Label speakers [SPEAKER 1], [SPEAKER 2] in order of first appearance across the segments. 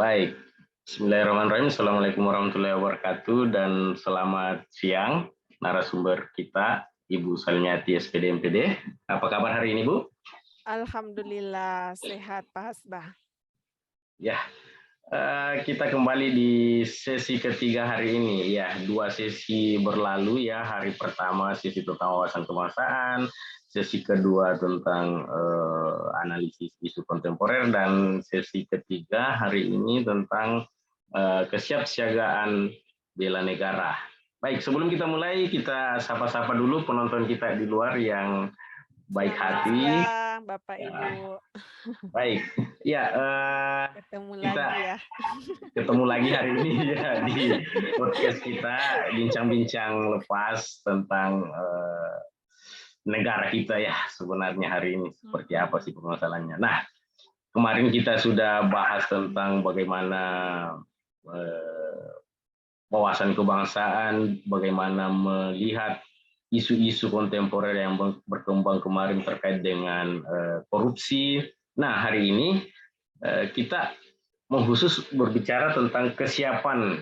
[SPEAKER 1] Baik, bismillahirrahmanirrahim. Assalamualaikum warahmatullahi wabarakatuh dan selamat siang narasumber kita, Ibu Salmiati SPD MPD. Apa kabar hari ini, Bu?
[SPEAKER 2] Alhamdulillah sehat Pak Hasbah.
[SPEAKER 1] Ya, kita kembali di sesi ketiga hari ini. Ya, dua sesi berlalu ya. Hari pertama sesi tentang wawasan kebangsaan, sesi kedua tentang analisis isu kontemporer, dan sesi ketiga hari ini tentang kesiapsiagaan bela negara. Baik, sebelum kita mulai, kita sapa-sapa dulu penonton kita di luar yang baik
[SPEAKER 2] Selamat
[SPEAKER 1] hati.
[SPEAKER 2] siang Bapak
[SPEAKER 1] Ya,
[SPEAKER 2] Ibu.
[SPEAKER 1] baik, ya
[SPEAKER 2] Ketemu
[SPEAKER 1] kita
[SPEAKER 2] lagi ya.
[SPEAKER 1] ketemu lagi hari ini ya di podcast kita, bincang-bincang lepas tentang negara kita ya, sebenarnya hari ini seperti apa sih permasalahannya. Nah, kemarin kita sudah bahas tentang bagaimana eh, wawasan kebangsaan, bagaimana melihat isu-isu kontemporer yang berkembang kemarin terkait dengan korupsi. Nah, hari ini kita mau khusus berbicara tentang kesiapan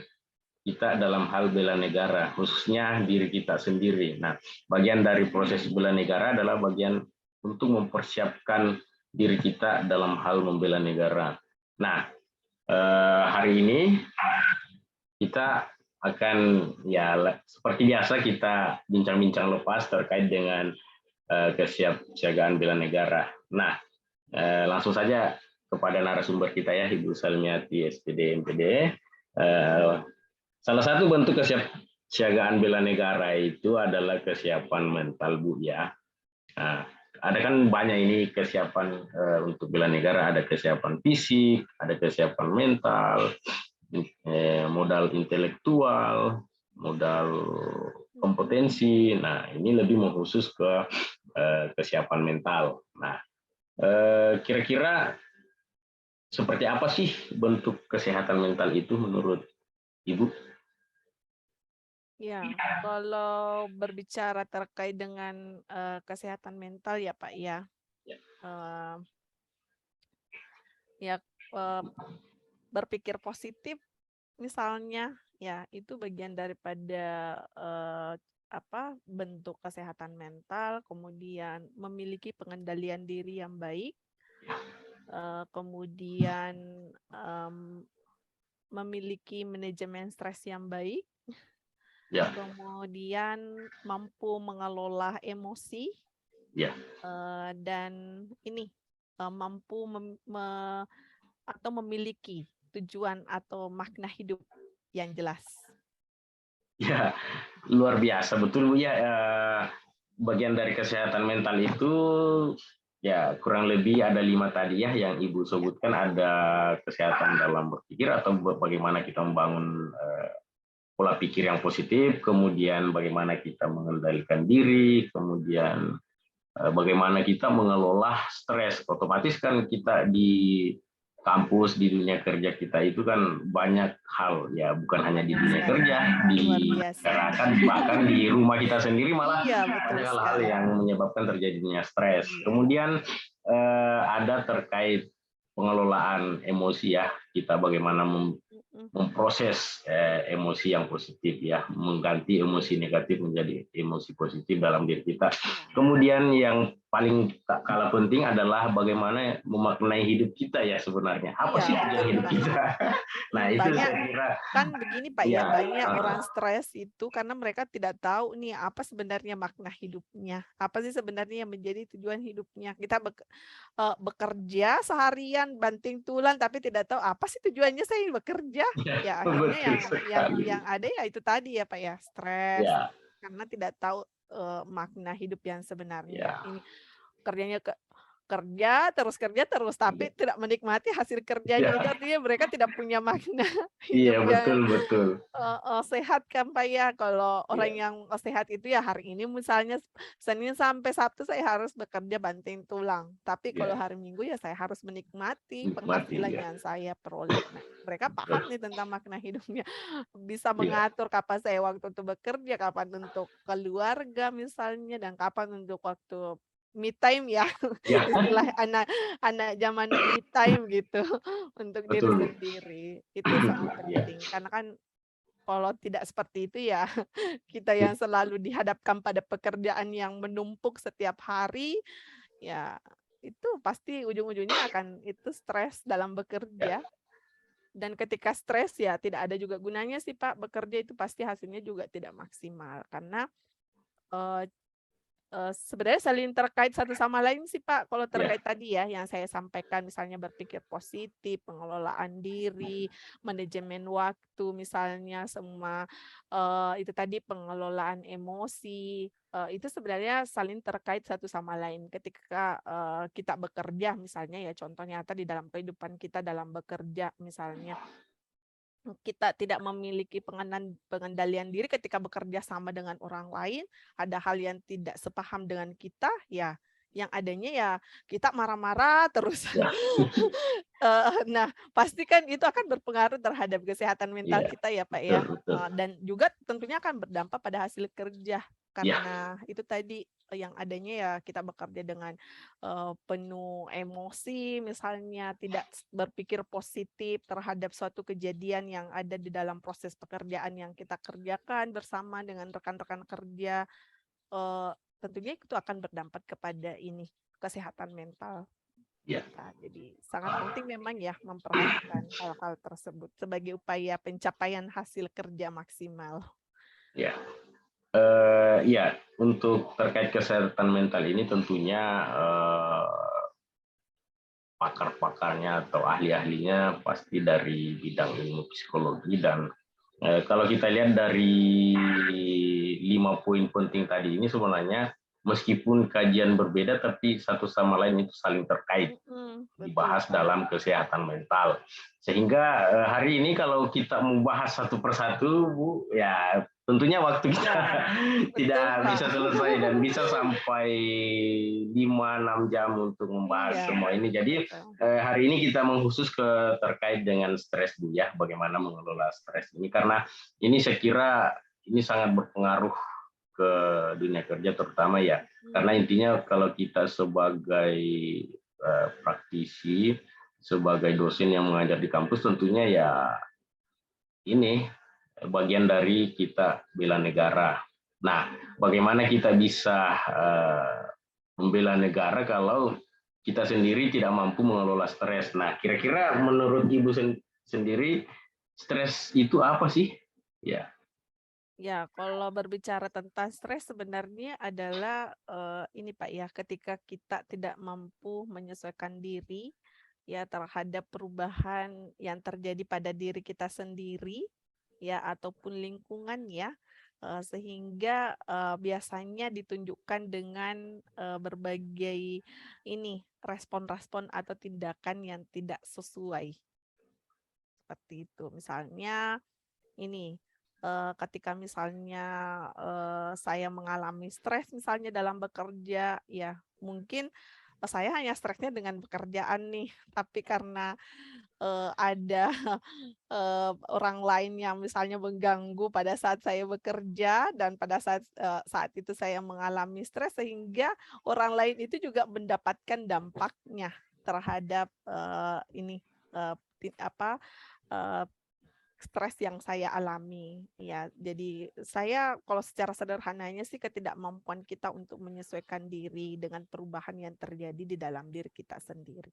[SPEAKER 1] kita dalam hal bela negara, khususnya diri kita sendiri. Nah, bagian dari proses bela negara adalah bagian untuk mempersiapkan diri kita dalam hal membela negara. Nah, hari ini kita akan ya seperti biasa kita bincang-bincang lepas terkait dengan kesiapsiagaan bela negara. Nah, langsung saja kepada narasumber kita ya, Ibu Salmiati SPD MPD. Salah satu bentuk kesiapsiagaan bela negara itu adalah kesiapan mental, Bu ya. Nah, ada kan banyak ini kesiapan untuk bela negara, ada kesiapan fisik, ada kesiapan mental, modal intelektual, modal kompetensi. Nah, ini lebih mengkhusus ke kesiapan mental. Nah, kira-kira seperti apa sih bentuk kesehatan mental itu menurut Ibu?
[SPEAKER 2] Ya, kalau berbicara terkait dengan kesehatan mental ya Pak ya. Uh, ya berpikir positif misalnya ya itu bagian daripada bentuk kesehatan mental, kemudian memiliki pengendalian diri yang baik, kemudian memiliki manajemen stres yang baik,
[SPEAKER 1] Ya.
[SPEAKER 2] kemudian mampu mengelola emosi,
[SPEAKER 1] Ya.
[SPEAKER 2] dan ini mampu atau memiliki tujuan atau makna hidup yang jelas.
[SPEAKER 1] Ya, luar biasa betul Bu ya. Bagian dari kesehatan mental itu ya kurang lebih ada 5 tadi ya yang Ibu sebutkan. Ada kesehatan dalam berpikir atau bagaimana kita membangun pola pikir yang positif, kemudian bagaimana kita mengendalikan diri, kemudian bagaimana kita mengelola stres. Otomatis kan kita di kampus, di dunia kerja kita itu kan banyak hal ya, bukan hanya di dunia kerja, di masyarakat, bahkan di rumah kita sendiri malah banyak hal-hal yang menyebabkan terjadinya stres. Kemudian ada terkait pengelolaan emosi ya, kita bagaimana memproses emosi yang positif ya, mengganti emosi negatif menjadi emosi positif dalam diri kita. Kemudian yang paling kalah penting adalah bagaimana memaknai hidup kita ya sebenarnya. Apa sih tujuan hidup kita? Nah, itu
[SPEAKER 2] banyak,
[SPEAKER 1] saya kira
[SPEAKER 2] kan begini Pak ya, banyak orang stres itu karena mereka tidak tahu nih apa sebenarnya makna hidupnya. Apa sih sebenarnya yang menjadi tujuan hidupnya. Kita bekerja seharian banting tulang tapi tidak tahu apa sih tujuannya saya bekerja. Ya akhirnya yang ada ya itu tadi ya Pak ya, stres karena tidak tahu makna hidup yang sebenarnya. Ini kerja terus tapi tidak menikmati hasil kerjanya. Itu artinya mereka tidak punya makna hidup yang sehat kan Pak ya. Kalau orang yang sehat itu ya hari ini misalnya Senin sampai Sabtu saya harus bekerja banting tulang. Tapi kalau hari Minggu ya saya harus menikmati penghasilan yang saya peroleh. Nah, mereka paham nih tentang makna hidupnya. Bisa mengatur kapan saya waktu untuk bekerja, kapan untuk keluarga misalnya, dan kapan untuk waktu me time ya,
[SPEAKER 1] Ya,
[SPEAKER 2] istilah anak zaman me time gitu untuk diri
[SPEAKER 1] betul.
[SPEAKER 2] sendiri. Itu sangat
[SPEAKER 1] Ya,
[SPEAKER 2] penting karena kan kalau tidak seperti itu ya kita yang selalu dihadapkan pada pekerjaan yang menumpuk setiap hari, ya itu pasti ujung-ujungnya akan itu stres dalam
[SPEAKER 1] ya,
[SPEAKER 2] bekerja. Dan ketika stres ya tidak ada juga gunanya sih Pak, bekerja itu pasti hasilnya juga tidak maksimal karena, eee sebenarnya saling terkait satu sama lain sih, Pak, kalau
[SPEAKER 1] ya,
[SPEAKER 2] terkait tadi ya yang saya sampaikan misalnya berpikir positif, pengelolaan diri, manajemen waktu misalnya semua, itu tadi pengelolaan emosi, itu sebenarnya saling terkait satu sama lain ketika, kita bekerja misalnya ya contoh nyata di dalam kehidupan kita dalam bekerja misalnya. Kita tidak memiliki pengendalian diri ketika bekerja sama dengan orang lain, ada hal yang tidak sepaham dengan kita, ya yang adanya ya kita marah-marah terus.
[SPEAKER 1] ya,
[SPEAKER 2] Nah, pasti kan itu akan berpengaruh terhadap kesehatan mental
[SPEAKER 1] ya,
[SPEAKER 2] kita ya, Pak,
[SPEAKER 1] betul,
[SPEAKER 2] ya,
[SPEAKER 1] betul.
[SPEAKER 2] dan juga tentunya akan berdampak pada hasil kerja.
[SPEAKER 1] Ya,
[SPEAKER 2] Karena itu tadi, yang adanya ya kita bekerja dengan, penuh emosi misalnya, tidak berpikir positif terhadap suatu kejadian yang ada di dalam proses pekerjaan yang kita kerjakan bersama dengan rekan-rekan kerja, eee, tentunya itu akan berdampak kepada ini, kesehatan mental.
[SPEAKER 1] ya,
[SPEAKER 2] Nah, jadi sangat penting memang ya memperhatikan hal-hal tersebut sebagai upaya pencapaian hasil kerja maksimal.
[SPEAKER 1] ya. Ya, untuk terkait kesehatan mental ini tentunya pakar-pakarnya atau ahli-ahlinya pasti dari bidang ilmu psikologi dan kalau kita lihat dari 5 poin penting tadi ini sebenarnya meskipun kajian berbeda tapi satu sama lain itu saling terkait
[SPEAKER 2] Betul,
[SPEAKER 1] dibahas
[SPEAKER 2] Pak.
[SPEAKER 1] dalam kesehatan mental. Sehingga hari ini kalau kita membahas satu persatu, Bu, ya tentunya waktu kita
[SPEAKER 2] Ya,
[SPEAKER 1] tidak
[SPEAKER 2] betul, Pak.
[SPEAKER 1] bisa selesai dan bisa sampai 5-6 jam untuk membahas
[SPEAKER 2] Iya,
[SPEAKER 1] semua ini. Jadi
[SPEAKER 2] betul.
[SPEAKER 1] hari ini kita mengkhusus terkait dengan stres, Bu, ya, bagaimana mengelola stres ini karena ini saya kira ini sangat berpengaruh ke dunia kerja terutama ya. Karena
[SPEAKER 2] Mhm,
[SPEAKER 1] intinya kalau kita sebagai praktisi, sebagai dosen yang mengajar di kampus tentunya ya ini bagian dari kita bela negara. Nah, bagaimana kita bisa membela negara kalau kita sendiri tidak mampu mengelola stres. Nah, kira-kira menurut Ibu sendiri stres itu apa sih? Ya,
[SPEAKER 2] ya kalau berbicara tentang stres sebenarnya adalah, ini Pak ya, ketika kita tidak mampu menyesuaikan diri, ya terhadap perubahan yang terjadi pada diri kita sendiri, ya ataupun lingkungan ya, sehingga, biasanya ditunjukkan dengan, berbagai ini, respon-respon atau tindakan yang tidak sesuai, seperti itu. Misalnya ini, ketika misalnya, saya mengalami stres misalnya dalam bekerja, ya mungkin, saya hanya stresnya dengan pekerjaan nih, tapi karena, ada, orang lain yang misalnya mengganggu pada saat saya bekerja dan pada saat itu saya mengalami stres sehingga orang lain itu juga mendapatkan dampaknya terhadap, ini, apa, eee stres yang saya alami, ya. Jadi saya kalau secara sederhananya sih ketidakmampuan kita untuk menyesuaikan diri dengan perubahan yang terjadi di dalam diri kita sendiri.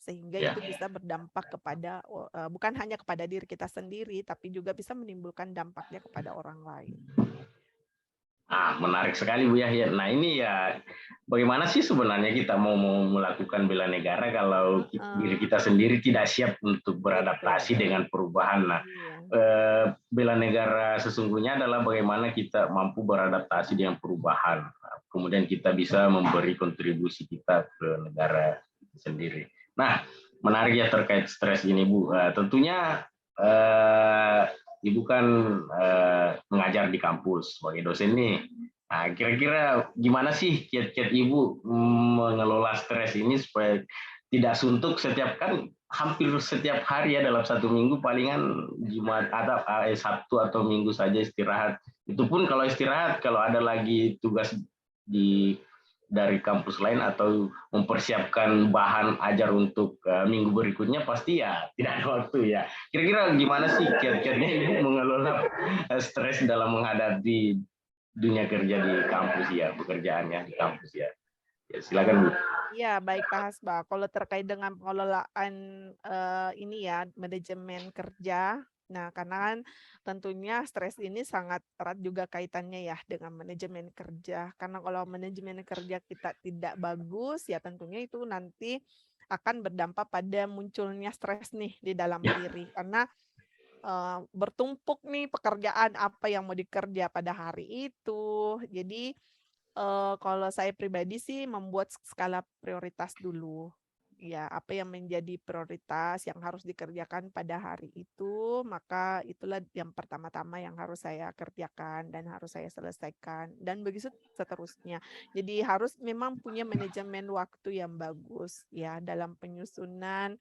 [SPEAKER 2] Sehingga
[SPEAKER 1] ya.
[SPEAKER 2] itu bisa berdampak kepada, bukan hanya kepada diri kita sendiri, tapi juga bisa menimbulkan dampaknya kepada orang lain.
[SPEAKER 1] Ah, menarik sekali Bu Yahya. Nah ini ya, bagaimana sih sebenarnya kita mau melakukan bela negara kalau diri
[SPEAKER 2] Heeh,
[SPEAKER 1] kita sendiri tidak siap untuk beradaptasi
[SPEAKER 2] betul,
[SPEAKER 1] dengan perubahan. Nah,
[SPEAKER 2] iya,
[SPEAKER 1] bela negara sesungguhnya adalah bagaimana kita mampu beradaptasi dengan perubahan. Kemudian kita bisa memberi kontribusi kita ke negara sendiri. Nah, menarik ya terkait stres ini Bu. Tentunya eh, Ibu kan mengajar di kampus sebagai dosen nih. Nah, kira-kira gimana sih kiat-kiat Ibu mengelola stres ini supaya tidak suntuk setiap kan hampir setiap hari ya dalam satu minggu palingan Jumat atau Sabtu atau Minggu saja istirahat. Itu pun kalau istirahat kalau ada lagi tugas di dari kampus lain atau mempersiapkan bahan ajar untuk minggu berikutnya pasti ya tidak ada waktu ya. Kira-kira gimana sih kiat-kiatnya Ibu mengelola stres dalam menghadapi dunia kerja di kampus ya, pekerjaannya di kampus ya. Ya silakan Bu.
[SPEAKER 2] Ya, baik Pak Hasba. Kalau terkait dengan pengelolaan ini ya, manajemen kerja. Nah, karena kan tentunya stres ini sangat erat juga kaitannya ya dengan manajemen kerja. Karena kalau manajemen kerja kita tidak bagus, ya tentunya itu nanti akan berdampak pada munculnya stres nih di dalam
[SPEAKER 1] Ya,
[SPEAKER 2] diri. Karena bertumpuk nih pekerjaan apa yang mau dikerja pada hari itu. Jadi kalau saya pribadi sih membuat skala prioritas dulu. Ya, apa yang menjadi prioritas yang harus dikerjakan pada hari itu, maka itulah yang pertama-tama yang harus saya kerjakan dan harus saya selesaikan dan begitu seterusnya. Jadi harus memang punya manajemen waktu yang bagus ya dalam penyusunan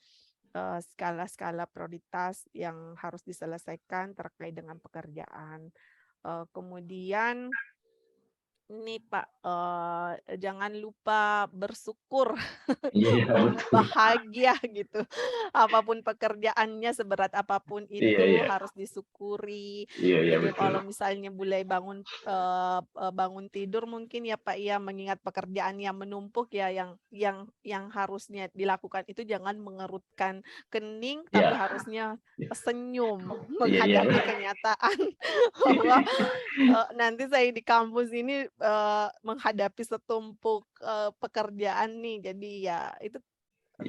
[SPEAKER 2] skala-skala prioritas yang harus diselesaikan terkait dengan pekerjaan. Kemudian ini Pak, jangan lupa bersyukur,
[SPEAKER 1] iya ya, betul.
[SPEAKER 2] bahagia gitu. Apapun pekerjaannya, seberat apapun
[SPEAKER 1] Iya
[SPEAKER 2] itu
[SPEAKER 1] iya.
[SPEAKER 2] harus disyukuri.
[SPEAKER 1] Iya iya
[SPEAKER 2] Jadi
[SPEAKER 1] betul.
[SPEAKER 2] kalau misalnya mulai bangun, bangun tidur mungkin ya Pak ya, mengingat pekerjaan yang menumpuk ya, yang harusnya dilakukan itu jangan mengerutkan kening, tapi
[SPEAKER 1] Iya.
[SPEAKER 2] harusnya senyum
[SPEAKER 1] Iya iya.
[SPEAKER 2] menghadapi kenyataan bahwa nanti saya di kampus ini, menghadapi setumpuk, pekerjaan nih. Jadi ya itu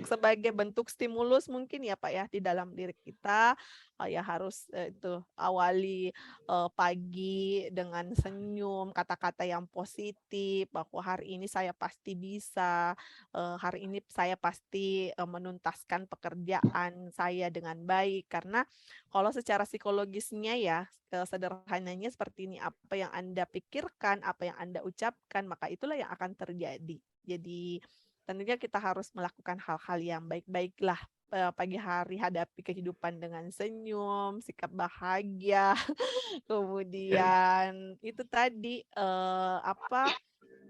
[SPEAKER 2] sebagai bentuk stimulus mungkin ya, Pak, ya, di dalam diri kita, ya harus, itu awali, pagi dengan senyum, kata-kata yang positif, bahwa hari ini saya pasti bisa, hari ini saya pasti, menuntaskan pekerjaan saya dengan baik. Karena kalau secara psikologisnya ya, sederhananya seperti ini, apa yang Anda pikirkan, apa yang Anda ucapkan, maka itulah yang akan terjadi. Jadi tentunya kita harus melakukan hal-hal yang baik-baiklah, pagi hari hadapi kehidupan dengan senyum, sikap bahagia,
[SPEAKER 1] Ya,
[SPEAKER 2] kemudian itu tadi,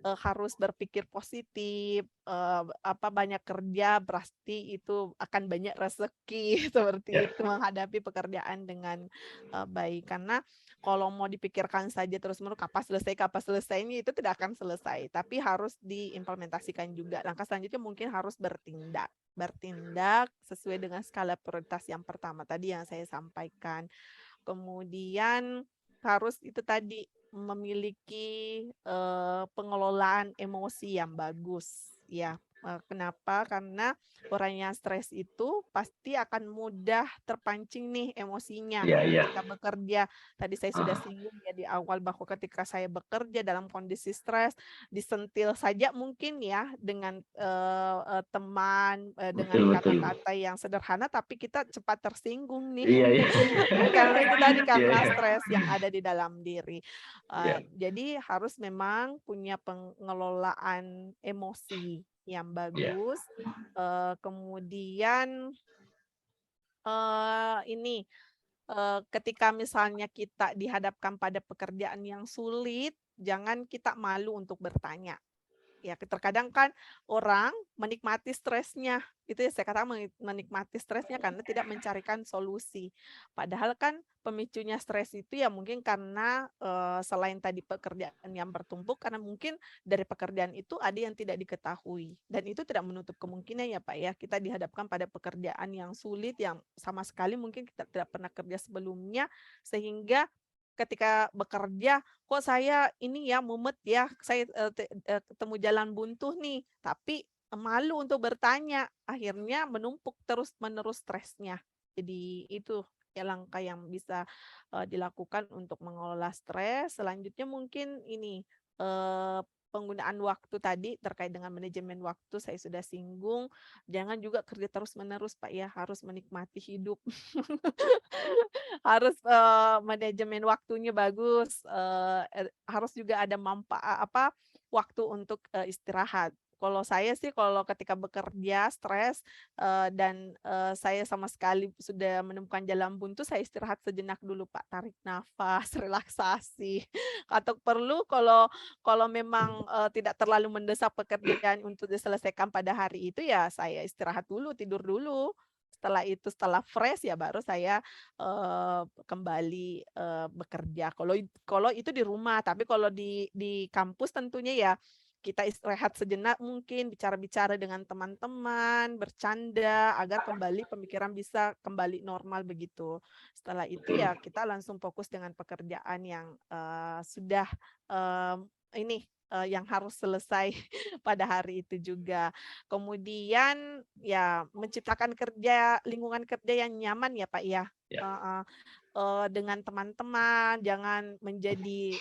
[SPEAKER 2] harus berpikir positif, banyak kerja pasti itu akan banyak rezeki,
[SPEAKER 1] ya,
[SPEAKER 2] seperti itu, menghadapi pekerjaan dengan, baik. Karena kalau mau dipikirkan saja terus-menerus kapan selesainya itu tidak akan selesai, tapi harus diimplementasikan juga. Langkah selanjutnya mungkin harus bertindak. Bertindak sesuai dengan skala prioritas yang pertama tadi yang saya sampaikan. Kemudian harus itu tadi, memiliki, pengelolaan emosi yang bagus ya, kenapa? Karena orang yang stres itu pasti akan mudah terpancing nih emosinya
[SPEAKER 1] iya iya.
[SPEAKER 2] ketika bekerja. Tadi saya sudah
[SPEAKER 1] Ah,
[SPEAKER 2] singgung ya di awal bahwa ketika saya bekerja dalam kondisi stres, disentil saja mungkin ya dengan, teman, dengan
[SPEAKER 1] betul betul.
[SPEAKER 2] kata-kata yang sederhana tapi kita cepat tersinggung nih.
[SPEAKER 1] Iya iya.
[SPEAKER 2] Karena itu tadi,
[SPEAKER 1] Iya
[SPEAKER 2] karena
[SPEAKER 1] iya.
[SPEAKER 2] stres yang ada di dalam diri.
[SPEAKER 1] Iya.
[SPEAKER 2] Jadi harus memang punya pengelolaan emosi yang
[SPEAKER 1] Iya.
[SPEAKER 2] bagus, kemudian, ini, ketika misalnya kita dihadapkan pada pekerjaan yang sulit, jangan kita malu untuk bertanya. Ya, terkadang kan orang menikmati stresnya, itu ya saya katakan menikmati stresnya karena tidak mencarikan solusi. Padahal kan pemicunya stres itu ya mungkin karena, selain tadi pekerjaan yang bertumpuk, karena mungkin dari pekerjaan itu ada yang tidak diketahui. Dan itu tidak menutup kemungkinan ya Pak ya, kita dihadapkan pada pekerjaan yang sulit, yang sama sekali mungkin kita tidak pernah kerja sebelumnya, sehingga ketika bekerja, "Kok saya ini ya, mumet ya, saya, ketemu jalan buntu nih." Tapi, malu untuk bertanya, akhirnya menumpuk terus-menerus stresnya. Jadi itu ya langkah yang bisa, dilakukan untuk mengelola stres. Selanjutnya mungkin ini, eee, penggunaan waktu tadi terkait dengan manajemen waktu saya sudah singgung, jangan juga kerja terus-menerus Pak ya, harus menikmati hidup. Harus, manajemen waktunya bagus, harus juga ada waktu untuk, istirahat. kalau saya sih kalau ketika bekerja stres dan saya sama sekali sudah menemukan jalan buntu, saya istirahat sejenak dulu Pak, tarik nafas, relaksasi. Atau perlu kalau kalau memang tidak terlalu mendesak pekerjaan untuk diselesaikan pada hari itu ya saya istirahat dulu, tidur dulu. Setelah itu, setelah fresh ya baru saya kembali bekerja. Kalau itu di rumah, tapi kalau di kampus tentunya ya kita istirahat sejenak mungkin, bicara-bicara dengan teman-teman, bercanda, agar kembali pemikiran bisa kembali normal begitu. Setelah itu
[SPEAKER 1] Betul.
[SPEAKER 2] ya kita langsung fokus dengan pekerjaan yang sudah, yang harus selesai pada hari itu juga. Kemudian ya menciptakan lingkungan kerja yang nyaman ya Pak ya,
[SPEAKER 1] Ya,
[SPEAKER 2] heeh, dengan teman-teman, jangan menjadi,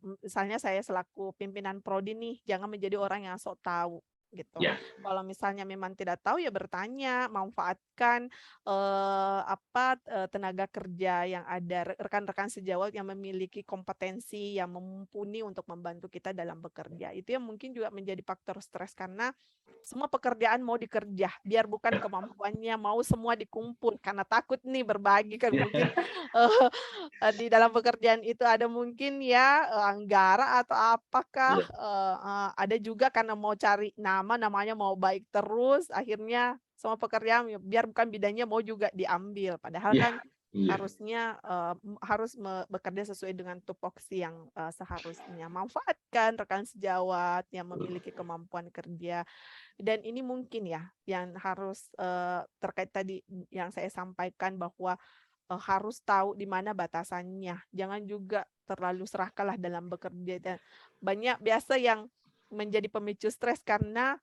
[SPEAKER 2] misalnya saya selaku pimpinan prodi nih, jangan menjadi orang yang sok tahu, gitu.
[SPEAKER 1] ya,
[SPEAKER 2] Kalau misalnya memang tidak tahu ya bertanya, manfaatkan, tenaga kerja yang ada, rekan-rekan sejawat yang memiliki kompetensi yang mumpuni untuk membantu kita dalam bekerja. Itu yang mungkin juga menjadi faktor stres karena semua pekerjaan mau dikerja, biar bukan
[SPEAKER 1] ya,
[SPEAKER 2] kemampuannya, mau semua dikumpul karena takut nih berbagi kan mungkin,
[SPEAKER 1] ya,
[SPEAKER 2] eee di dalam pekerjaan itu ada mungkin ya, anggara atau apakah,
[SPEAKER 1] ya,
[SPEAKER 2] ada juga karena mau cari namanya mau baik terus, akhirnya semua pekerjaan biar bukan bidangnya mau juga diambil. Padahal
[SPEAKER 1] iya,
[SPEAKER 2] kan
[SPEAKER 1] iya,
[SPEAKER 2] harusnya, harus bekerja sesuai dengan tupoksi yang, seharusnya. Manfaatkan rekan sejawat yang memiliki kemampuan kerja. Dan ini mungkin ya yang harus, terkait tadi yang saya sampaikan bahwa, harus tahu di mana batasannya. Jangan juga terlalu serakahlah dalam bekerja dan banyak biasa yang menjadi pemicu stres karena,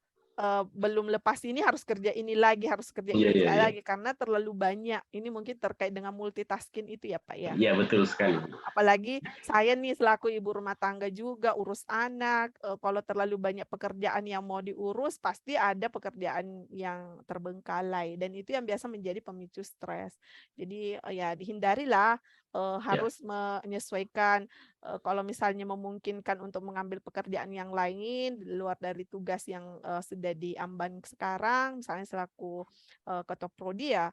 [SPEAKER 2] belum lepas ini harus kerja
[SPEAKER 1] iya,
[SPEAKER 2] ini
[SPEAKER 1] iya, iya,
[SPEAKER 2] lagi karena terlalu banyak. Ini mungkin terkait dengan multitasking itu ya, Pak, ya?
[SPEAKER 1] iya, betul sekali.
[SPEAKER 2] Apalagi saya nih selaku ibu rumah tangga juga, urus anak, kalau terlalu banyak pekerjaan yang mau diurus, pasti ada pekerjaan yang terbengkalai dan itu yang biasa menjadi pemicu stres. Jadi, ya dihindarilah,
[SPEAKER 1] Ya,
[SPEAKER 2] harus menyesuaikan, kalau misalnya memungkinkan untuk mengambil pekerjaan yang lain di luar dari tugas yang, sudah diamban sekarang, misalnya selaku, ketua prodi ya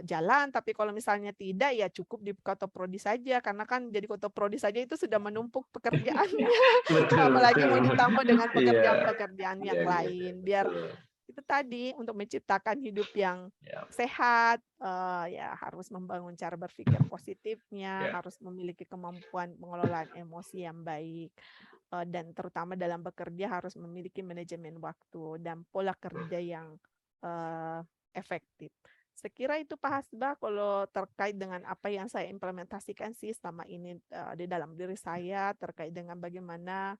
[SPEAKER 2] jalan, tapi kalau misalnya tidak, ya cukup di Kotoprodi saja, karena kan jadi Kotoprodi saja itu sudah menumpuk pekerjaannya,
[SPEAKER 1] betul,
[SPEAKER 2] apalagi
[SPEAKER 1] betul.
[SPEAKER 2] mau ditambah dengan
[SPEAKER 1] Iya,
[SPEAKER 2] pekerjaan-pekerjaan
[SPEAKER 1] iya,
[SPEAKER 2] yang
[SPEAKER 1] iya, iya,
[SPEAKER 2] lain. Biar
[SPEAKER 1] betul.
[SPEAKER 2] itu tadi, untuk menciptakan hidup yang
[SPEAKER 1] Ya,
[SPEAKER 2] sehat, ya harus membangun cara berpikir positifnya,
[SPEAKER 1] ya,
[SPEAKER 2] harus memiliki kemampuan pengelolaan emosi yang baik, dan terutama dalam bekerja harus memiliki manajemen waktu dan pola kerja yang, efektif. Sekira itu Pak Hasbah kalau terkait dengan apa yang saya implementasikan sih selama ini, di dalam diri saya terkait dengan bagaimana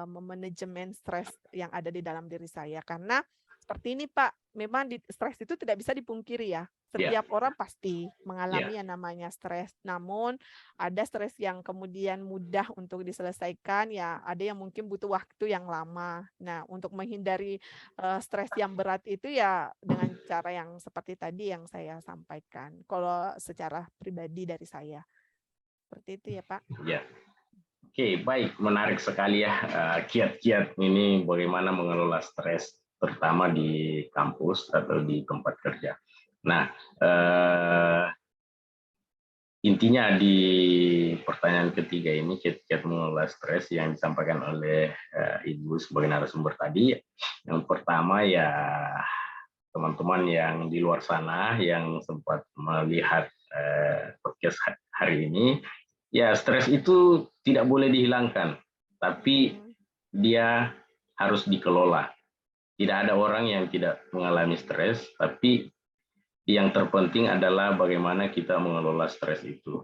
[SPEAKER 2] memanajemen stres yang ada di dalam diri saya. Karena seperti ini Pak, memang stres itu tidak bisa dipungkiri ya.
[SPEAKER 1] ya,
[SPEAKER 2] Setiap orang pasti
[SPEAKER 1] ya,
[SPEAKER 2] mengalami yang namanya stres. Namun ada stres yang kemudian mudah untuk diselesaikan, ya ada yang mungkin butuh waktu yang lama. Nah, untuk menghindari stres yang berat itu ya dengan cara yang seperti tadi yang saya sampaikan. Kalau secara pribadi dari saya. Seperti itu ya Pak.
[SPEAKER 1] ya. Oke, baik, menarik sekali ya kiat-kiat ini bagaimana mengelola stres, terutama di kampus atau di tempat kerja. Nah, intinya di pertanyaan ketiga ini kiat-kiat mengelola stres yang disampaikan oleh Ibu sebagai narasumber tadi. Yang pertama ya teman-teman yang di luar sana yang sempat melihat podcast hari ini, ya stres itu tidak boleh dihilangkan, tapi
[SPEAKER 2] Mhm.
[SPEAKER 1] dia harus dikelola. Tidak ada orang yang tidak mengalami stres, tapi yang terpenting adalah bagaimana kita mengelola stres itu.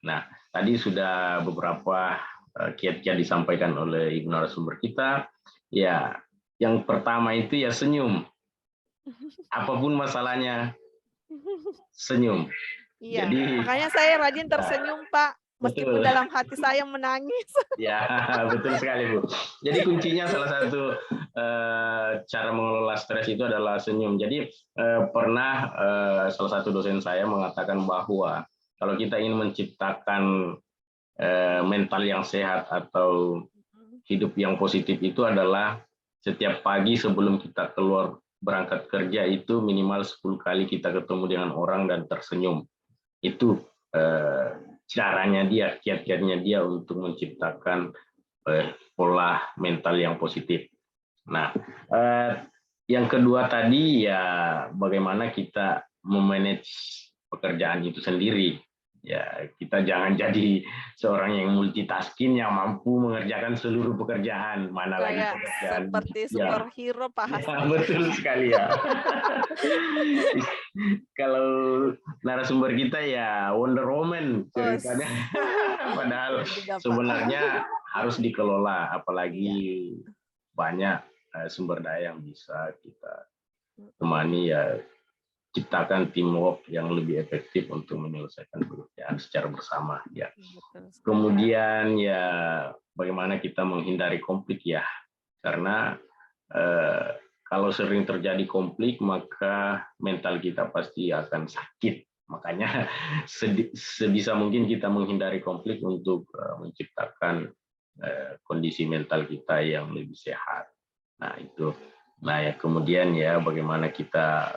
[SPEAKER 1] Nah, tadi sudah beberapa kiat-kiat disampaikan oleh Ibu narasumber kita. Ya, yang pertama itu ya senyum. Apapun masalahnya, senyum.
[SPEAKER 2] Iya,
[SPEAKER 1] Jadi,
[SPEAKER 2] makanya saya rajin
[SPEAKER 1] ya,
[SPEAKER 2] tersenyum, Pak, meskipun
[SPEAKER 1] betul.
[SPEAKER 2] dalam hati saya menangis.
[SPEAKER 1] Ya, betul sekali, Bu. Jadi kuncinya salah satu cara mengelola stres itu adalah senyum. Jadi pernah salah satu dosen saya mengatakan bahwa kalau kita ingin menciptakan mental yang sehat atau
[SPEAKER 2] Mhm,
[SPEAKER 1] hidup yang positif itu adalah setiap pagi sebelum kita keluar berangkat kerja itu minimal 10 kali kita ketemu dengan orang dan tersenyum. Itu caranya dia, kiat-kiatnya dia untuk menciptakan pola mental yang positif. Nah, yang kedua tadi ya bagaimana kita memanage pekerjaan itu sendiri. Ya, kita jangan jadi seorang yang multitasking yang mampu mengerjakan seluruh pekerjaan, mana lagi
[SPEAKER 2] Kayak
[SPEAKER 1] pekerjaan.
[SPEAKER 2] seperti
[SPEAKER 1] Ya,
[SPEAKER 2] superhero Pak
[SPEAKER 1] ya
[SPEAKER 2] Hasbi.
[SPEAKER 1] betul sekali ya. Kalau narasumber kita ya Wonder Woman ceritanya, padahal
[SPEAKER 2] Juga, Pak.
[SPEAKER 1] sebenarnya harus dikelola, apalagi
[SPEAKER 2] Iya.
[SPEAKER 1] banyak sumber daya yang bisa kita temani ya, ciptakan teamwork yang lebih efektif untuk menyelesaikan pekerjaan secara bersama ya.
[SPEAKER 2] Betul sekali.
[SPEAKER 1] Kemudian ya bagaimana kita menghindari konflik ya, karena kalau sering terjadi konflik maka mental kita pasti akan sakit. Makanya sebisa mungkin kita menghindari konflik untuk menciptakan kondisi mental kita yang lebih sehat. Nah itu. Nah ya kemudian ya bagaimana kita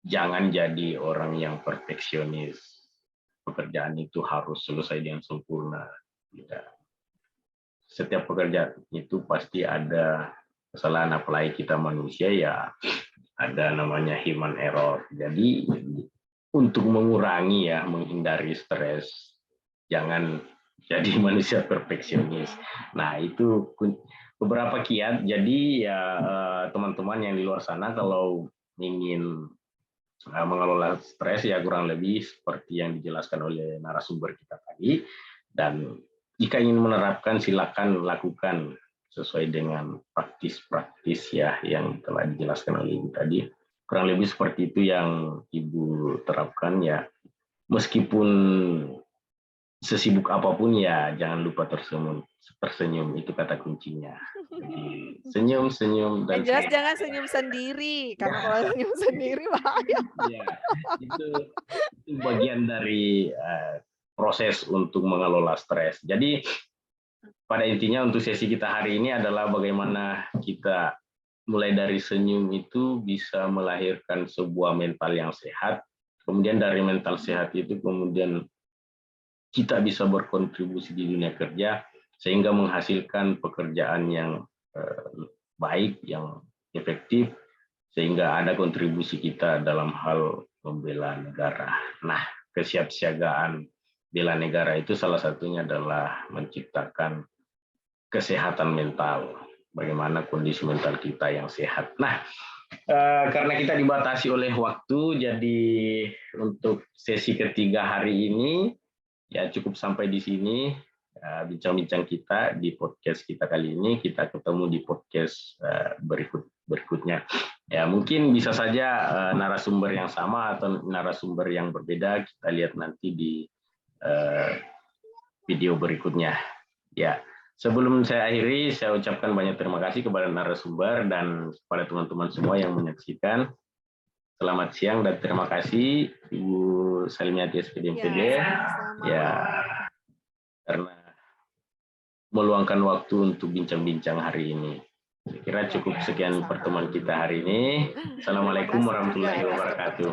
[SPEAKER 1] jangan jadi orang yang perfeksionis. Pekerjaan itu harus selesai dengan sempurna. Tidak. Setiap pekerjaan itu pasti ada kesalahan, apalagi kita manusia ya ada namanya human error. Jadi untuk mengurangi ya, menghindari stres, jangan jadi manusia perfeksionis. Nah itu beberapa kiat. Jadi ya teman-teman yang di luar sana kalau ingin mengelola stres ya kurang lebih seperti yang dijelaskan oleh narasumber kita tadi. Dan jika ingin menerapkan silakan lakukan sesuai dengan praktis-praktis ya yang telah dijelaskan oleh Ibu tadi. Kurang lebih seperti itu yang Ibu terapkan ya. Meskipun sesibuk apapun ya jangan lupa tersenyum itu kata kuncinya. Jadi senyum dan
[SPEAKER 2] Yang jelas jangan senyum sendiri, karena kalau senyum sendiri bahaya.
[SPEAKER 1] ya, itu bagian dari proses untuk mengelola stres. Jadi pada intinya untuk sesi kita hari ini adalah bagaimana kita mulai dari senyum itu bisa melahirkan sebuah mental yang sehat. Kemudian dari mental sehat itu kemudian kita bisa berkontribusi di dunia kerja sehingga menghasilkan pekerjaan yang baik, yang efektif, sehingga ada kontribusi kita dalam hal membela negara. Nah, kesiapsiagaan bela negara itu salah satunya adalah menciptakan kesehatan mental. Bagaimana kondisi mental kita yang sehat. Nah, karena kita dibatasi oleh waktu, jadi untuk sesi ketiga hari ini ya cukup sampai di sini bincang-bincang kita di podcast kita kali ini. Kita ketemu di podcast berikutnya. Ya mungkin bisa saja narasumber yang sama atau narasumber yang berbeda kita lihat nanti di video berikutnya. Ya, sebelum saya akhiri, saya ucapkan banyak terima kasih kepada narasumber dan kepada teman-teman semua yang menyaksikan. Selamat siang dan terima kasih Ibu Salmiati SPD MPD ya karena meluangkan waktu untuk bincang-bincang hari ini. Saya kira cukup sekian pertemuan kita hari ini. Assalamualaikum warahmatullahi wabarakatuh.